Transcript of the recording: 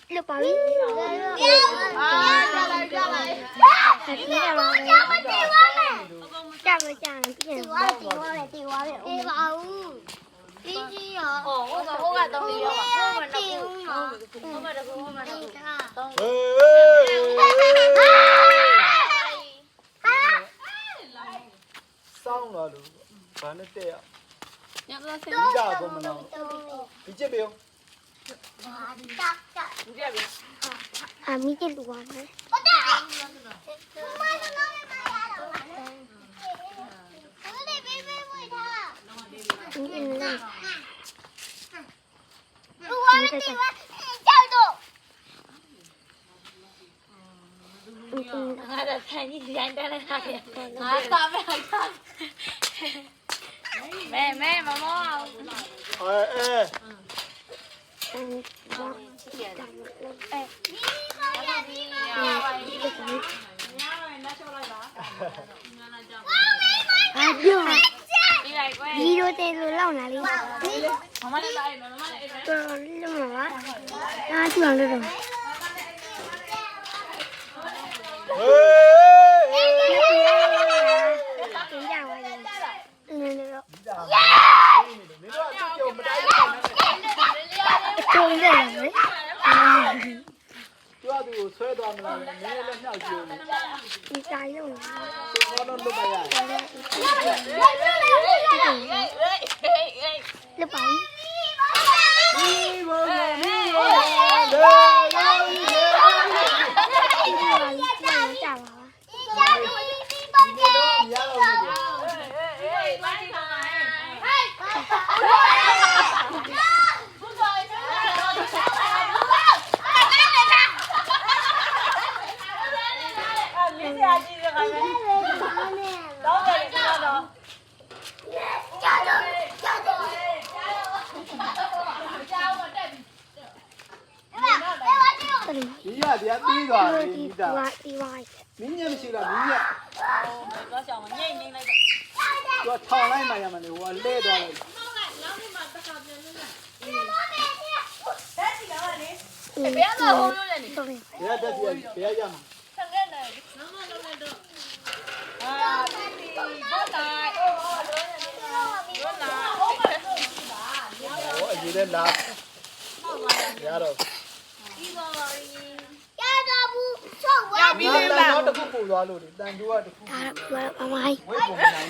Được bảo đi. ဒီကပါလေကြာမတီးသွားမယ်ကြာမကြာရင်ပြင်သွားတယ်တီးသွားမယ်တီးသွားတယ်အေးပါဦးဒီကြီးရောဟိုကတော့လေးရောပါဟိုမှာတော့ဟိုမှာတော့ဟိုမှာတော့ဟေးစောင်းလာလို့ဘာနဲ့တဲ့ရညလာစင်ဒီကြကုန်မလားဒီချက်ပြောမိကျလူပါမယ်ငါတော့ဆိုင်ကြီးရိုင်းတက်လိုက်တာငါသားပဲထားမဲမမောအောင်ဒီလိုတဲလိုလောက်လာလေးမမလည်းတိုင်းမမလည်းတော်လုံးပါအားကျအောင်လို့တော့ဟေးတင်ကြပါလေနည်းနည်းတော့မင်းတို့အကျုံမတိုင်းဘူးကျုံရတယ်လေသူကသူကိုဆွဲသွားမလားနည်းနည်းလည်းမြောက်ကြည့်ဦးဒီတိုင်းလုံးသူကတော့လွတ်ပါရတယ်လွတ်ပါဒီဘောဒီဘောကြာပါရအောင်ဒီရတရားပြီးသွားပြီဒီတာဒီပါမင်းညက်မရှိလားမင်းညက်တော့ကြောင်ငိမ့်နေလိုက်တော့ထောင်လိုက်မှရမှာလေဟိုကလဲသွားလိုက်ဘယ်တော့ဟိုလိုလဲနေဘယ်တက်ပြဘယ်ရမှာဆန်ခဲ့တယ်နော်မလုံးနဲ့တော့ဒီဘောတိုင်းအိုးဘောလာဟောအရေးနဲ့လာရတော့ဒီပါပါရတော့ဘူးချုပ်ဝဲပြီးလားတော့တခုပို့သွားလို့တန်ကျိုးကတခုဒါတော့အမိုင်းဝိတ်ပုံနိုင်